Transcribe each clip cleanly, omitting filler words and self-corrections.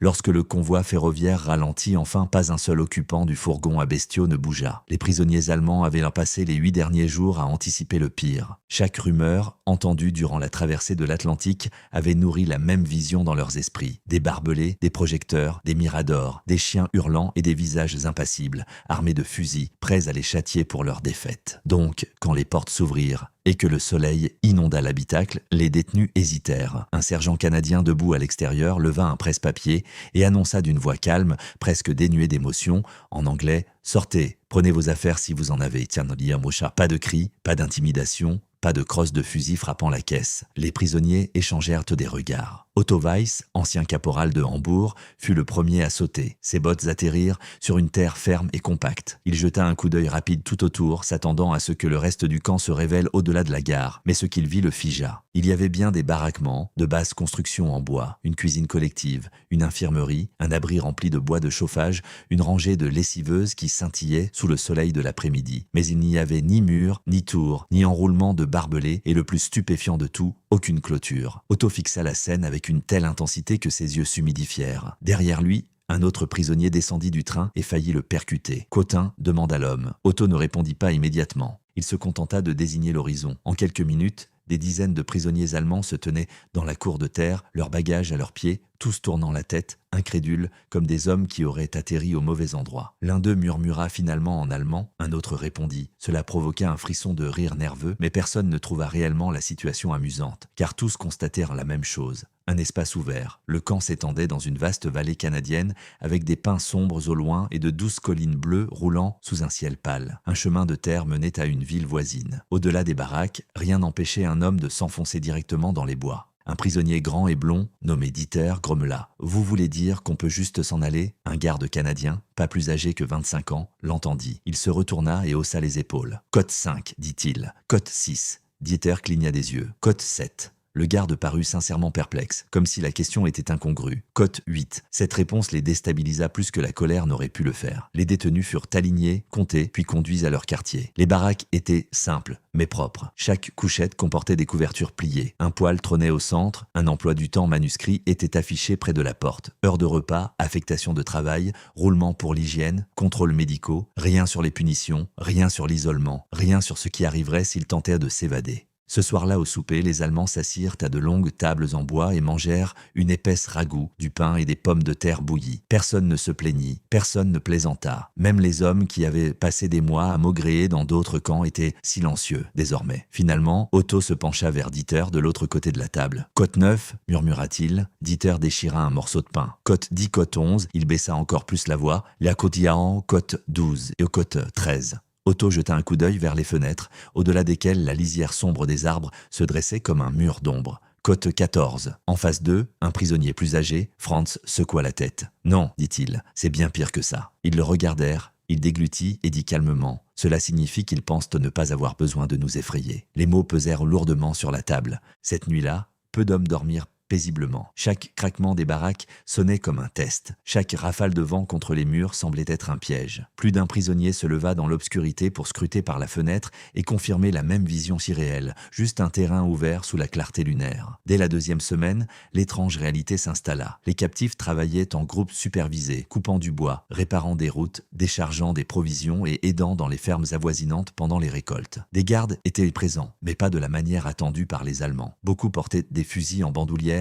Lorsque le convoi ferroviaire ralentit, enfin pas un seul occupant du fourgon à bestiaux ne bougea. Les prisonniers allemands avaient passé les 8 derniers jours à anticiper le pire. Chaque rumeur, entendue durant la traversée de l'Atlantique, avait nourri la même vision dans leurs esprits. Des barbelés, des projecteurs, des miradors, des chiens hurlants et des visages impassibles, armés de fusils, prêts à les châtier pour leur défaite. Donc, quand les portes s'ouvrirent et que le soleil inonda l'habitacle, les détenus hésitèrent. Un sergent canadien debout à l'extérieur leva un presse-papier et annonça d'une voix calme, presque dénuée d'émotion, en anglais « Sortez, prenez vos affaires si vous en avez, tiens, Mosha ». Pas de cris, pas d'intimidation, pas de crosse de fusil frappant la caisse. Les prisonniers échangèrent des regards. Otto Weiss, ancien caporal de Hambourg, fut le premier à sauter. Ses bottes atterrirent sur une terre ferme et compacte. Il jeta un coup d'œil rapide tout autour, s'attendant à ce que le reste du camp se révèle au-delà de la gare. Mais ce qu'il vit le figea. Il y avait bien des baraquements, de basses constructions en bois, une cuisine collective, une infirmerie, un abri rempli de bois de chauffage, une rangée de lessiveuses qui scintillaient sous le soleil de l'après-midi. Mais il n'y avait ni mur, ni tour, ni enroulement de barbelés et le plus stupéfiant de tout, aucune clôture. Otto fixa la scène avec une telle intensité que ses yeux s'humidifièrent. Derrière lui, un autre prisonnier descendit du train et faillit le percuter. Cotin demanda l'homme. Otto ne répondit pas immédiatement. Il se contenta de désigner l'horizon. En quelques minutes, des dizaines de prisonniers allemands se tenaient dans la cour de terre, leurs bagages à leurs pieds, tous tournant la tête, incrédules, comme des hommes qui auraient atterri au mauvais endroit. L'un d'eux murmura finalement en allemand, un autre répondit. Cela provoqua un frisson de rire nerveux, mais personne ne trouva réellement la situation amusante, car tous constatèrent la même chose. Un espace ouvert. Le camp s'étendait dans une vaste vallée canadienne, avec des pins sombres au loin et de douces collines bleues roulant sous un ciel pâle. Un chemin de terre menait à une ville voisine. Au-delà des baraques, rien n'empêchait un homme de s'enfoncer directement dans les bois. Un prisonnier grand et blond, nommé Dieter, grommela. « Vous voulez dire qu'on peut juste s'en aller ?» Un garde canadien, pas plus âgé que 25 ans, l'entendit. Il se retourna et haussa les épaules. « Cote 5, dit-il. Cote 6. » Dieter cligna des yeux. « Cote 7. » Le garde parut sincèrement perplexe, comme si la question était incongrue. Cote 8. Cette réponse les déstabilisa plus que la colère n'aurait pu le faire. Les détenus furent alignés, comptés, puis conduits à leur quartier. Les baraques étaient simples, mais propres. Chaque couchette comportait des couvertures pliées. Un poêle trônait au centre, un emploi du temps manuscrit était affiché près de la porte. Heures de repas, affectation de travail, roulement pour l'hygiène, contrôles médicaux, rien sur les punitions, rien sur l'isolement, rien sur ce qui arriverait s'ils tentèrent de s'évader. Ce soir-là au souper, les Allemands s'assirent à de longues tables en bois et mangèrent une épaisse ragoût, du pain et des pommes de terre bouillies. Personne ne se plaignit, personne ne plaisanta. Même les hommes qui avaient passé des mois à maugréer dans d'autres camps étaient silencieux désormais. Finalement, Otto se pencha vers Dieter de l'autre côté de la table. « Côte 9 » murmura-t-il. Dieter déchira un morceau de pain. « Côte 10, côte 11 » il baissa encore plus la voix. « La côte Yahan, côte 12 et côte 13 » Otto jeta un coup d'œil vers les fenêtres, au-delà desquelles la lisière sombre des arbres se dressait comme un mur d'ombre. Côte 14. En face d'eux, un prisonnier plus âgé, Franz, secoua la tête. « Non, dit-il, c'est bien pire que ça. » Ils le regardèrent, il déglutit et dit calmement. « Cela signifie qu'ils pensent ne pas avoir besoin de nous effrayer. » Les mots pesèrent lourdement sur la table. Cette nuit-là, peu d'hommes dormirent paisiblement. Chaque craquement des baraques sonnait comme un test. Chaque rafale de vent contre les murs semblait être un piège. Plus d'un prisonnier se leva dans l'obscurité pour scruter par la fenêtre et confirmer la même vision si réelle, juste un terrain ouvert sous la clarté lunaire. Dès la deuxième semaine, l'étrange réalité s'installa. Les captifs travaillaient en groupes supervisés, coupant du bois, réparant des routes, déchargeant des provisions et aidant dans les fermes avoisinantes pendant les récoltes. Des gardes étaient présents, mais pas de la manière attendue par les Allemands. Beaucoup portaient des fusils en bandoulière,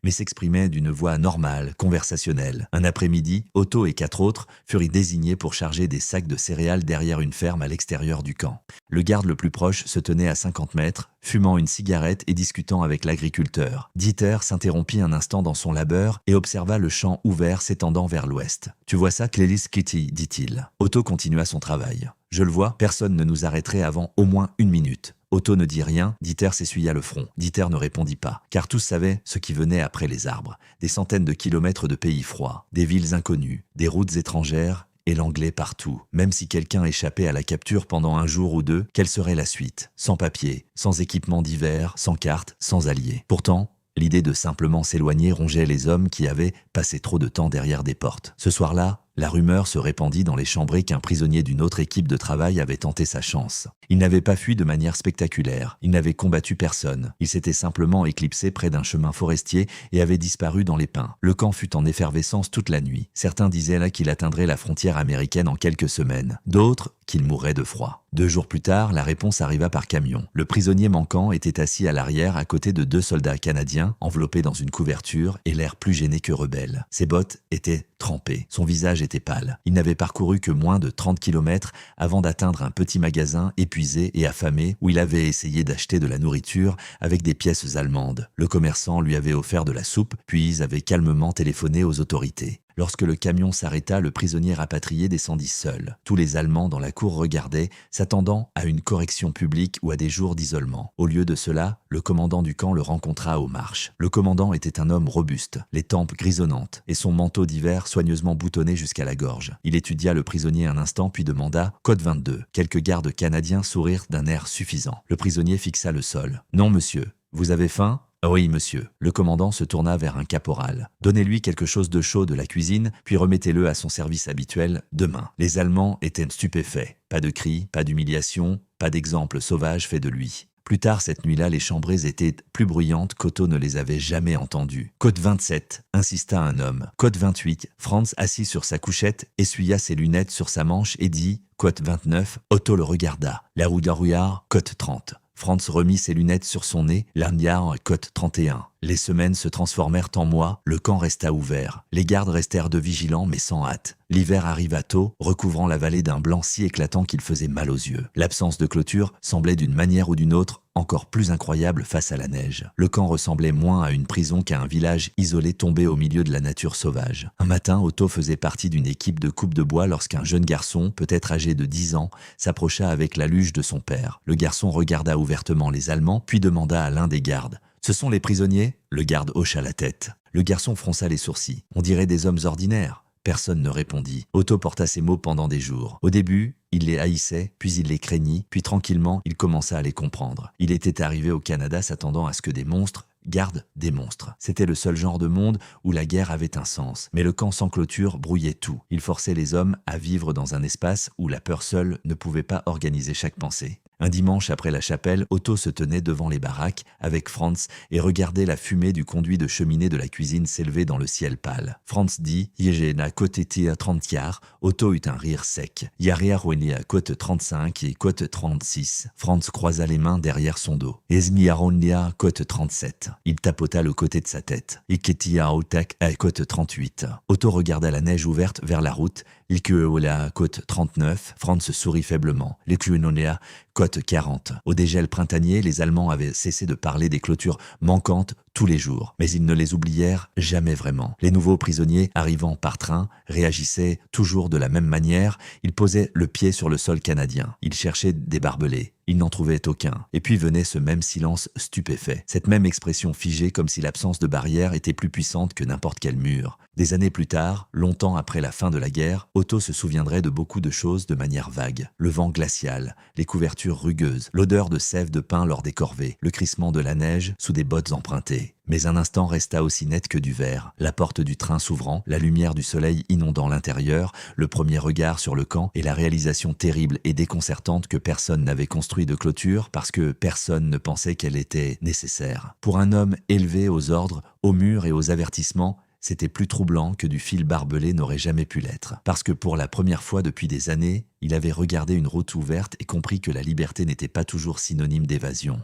mais s'exprimaient d'une voix normale, conversationnelle. Un après-midi, Otto et 4 autres furent désignés pour charger des sacs de céréales derrière une ferme à l'extérieur du camp. Le garde le plus proche se tenait à 50 mètres, fumant une cigarette et discutant avec l'agriculteur. Dieter s'interrompit un instant dans son labeur et observa le champ ouvert s'étendant vers l'ouest. « Tu vois ça, Clélis Kitty » dit-il. Otto continua son travail. « Je le vois, personne ne nous arrêterait avant au moins 1 minute. » Otto ne dit rien, Dieter s'essuya le front. Dieter ne répondit pas, car tous savaient ce qui venait après les arbres. Des centaines de kilomètres de pays froids, des villes inconnues, des routes étrangères et l'anglais partout. Même si quelqu'un échappait à la capture pendant 1 jour ou 2, quelle serait la suite? Sans papier, sans équipement divers, sans carte, sans alliés. Pourtant, l'idée de simplement s'éloigner rongeait les hommes qui avaient passer trop de temps derrière des portes. Ce soir-là, la rumeur se répandit dans les chambrées qu'un prisonnier d'une autre équipe de travail avait tenté sa chance. Il n'avait pas fui de manière spectaculaire, il n'avait combattu personne, il s'était simplement éclipsé près d'un chemin forestier et avait disparu dans les pins. Le camp fut en effervescence toute la nuit. Certains disaient là qu'il atteindrait la frontière américaine en quelques semaines, d'autres qu'il mourrait de froid. 2 jours plus tard, la réponse arriva par camion. Le prisonnier manquant était assis à l'arrière à côté de 2 soldats canadiens, enveloppés dans une couverture et l'air plus gêné que rebelle. Ses bottes étaient trempées, son visage était pâle. Il n'avait parcouru que moins de 30 km avant d'atteindre un petit magasin épuisé et affamé où il avait essayé d'acheter de la nourriture avec des pièces allemandes. Le commerçant lui avait offert de la soupe, puis avait calmement téléphoné aux autorités. Lorsque le camion s'arrêta, le prisonnier rapatrié descendit seul. Tous les Allemands dans la cour regardaient, s'attendant à une correction publique ou à des jours d'isolement. Au lieu de cela, le commandant du camp le rencontra aux marches. Le commandant était un homme robuste, les tempes grisonnantes, et son manteau d'hiver soigneusement boutonné jusqu'à la gorge. Il étudia le prisonnier un instant, puis demanda « Code 22 ». Quelques gardes canadiens sourirent d'un air suffisant. Le prisonnier fixa le sol. « Non, monsieur. Vous avez faim ?» « Oui, monsieur. » Le commandant se tourna vers un caporal. « Donnez-lui quelque chose de chaud de la cuisine, puis remettez-le à son service habituel demain. » Les Allemands étaient stupéfaits. Pas de cris, pas d'humiliation, pas d'exemple sauvage fait de lui. Plus tard cette nuit-là, les chambrées étaient plus bruyantes qu'Otto ne les avait jamais entendues. « Code 27 » insista un homme. « Code 28 » Franz, assis sur sa couchette, essuya ses lunettes sur sa manche et dit « Code 29 » Otto le regarda. « La rouillard, code 30 » Franz remit ses lunettes sur son nez, l'arnière cote 31. Les semaines se transformèrent en mois, le camp resta ouvert. Les gardes restèrent de vigilants mais sans hâte. L'hiver arriva tôt, recouvrant la vallée d'un blanc si éclatant qu'il faisait mal aux yeux. L'absence de clôture semblait d'une manière ou d'une autre encore plus incroyable face à la neige. Le camp ressemblait moins à une prison qu'à un village isolé tombé au milieu de la nature sauvage. Un matin, Otto faisait partie d'une équipe de coupe de bois lorsqu'un jeune garçon, peut-être âgé de 10 ans, s'approcha avec la luge de son père. Le garçon regarda ouvertement les Allemands, puis demanda à l'un des gardes « Ce sont les prisonniers ?» Le garde hocha la tête. Le garçon fronça les sourcils. « On dirait des hommes ordinaires. » Personne ne répondit. Otto porta ces mots pendant des jours. Au début, il les haïssait, puis il les craignit, puis tranquillement, il commença à les comprendre. Il était arrivé au Canada s'attendant à ce que des monstres gardent des monstres. C'était le seul genre de monde où la guerre avait un sens. Mais le camp sans clôture brouillait tout. Il forçait les hommes à vivre dans un espace où la peur seule ne pouvait pas organiser chaque pensée. Un dimanche après la chapelle, Otto se tenait devant les baraques avec Franz et regardait la fumée du conduit de cheminée de la cuisine s'élever dans le ciel pâle. Franz dit « Yegena côté à 30 quarts ». Otto eut un rire sec. « Yaria Rwenia à côte 35 et côte 36 ». Franz croisa les mains derrière son dos. « Esmi Aronia côte 37 ». Il tapota le côté de sa tête. « Iketia Otak à côte 38 ». Otto regarda la neige ouverte vers la route. « Ilkueola côte 39 ». Franz sourit faiblement. « Lekuenonea côte 40. » Au dégel printanier, les Allemands avaient cessé de parler des clôtures manquantes tous les jours. Mais ils ne les oublièrent jamais vraiment. Les nouveaux prisonniers, arrivant par train, réagissaient toujours de la même manière. Ils posaient le pied sur le sol canadien. Ils cherchaient des barbelés. Ils n'en trouvaient aucun. Et puis venait ce même silence stupéfait. Cette même expression figée comme si l'absence de barrière était plus puissante que n'importe quel mur. Des années plus tard, longtemps après la fin de la guerre, Otto se souviendrait de beaucoup de choses de manière vague. Le vent glacial, les couvertures rugueuses, l'odeur de sève de pin lors des corvées, le crissement de la neige sous des bottes empruntées. Mais un instant resta aussi net que du verre. La porte du train s'ouvrant, la lumière du soleil inondant l'intérieur, le premier regard sur le camp et la réalisation terrible et déconcertante que personne n'avait construit de clôture parce que personne ne pensait qu'elle était nécessaire. Pour un homme élevé aux ordres, aux murs et aux avertissements, c'était plus troublant que du fil barbelé n'aurait jamais pu l'être. Parce que pour la première fois depuis des années, il avait regardé une route ouverte et compris que la liberté n'était pas toujours synonyme d'évasion.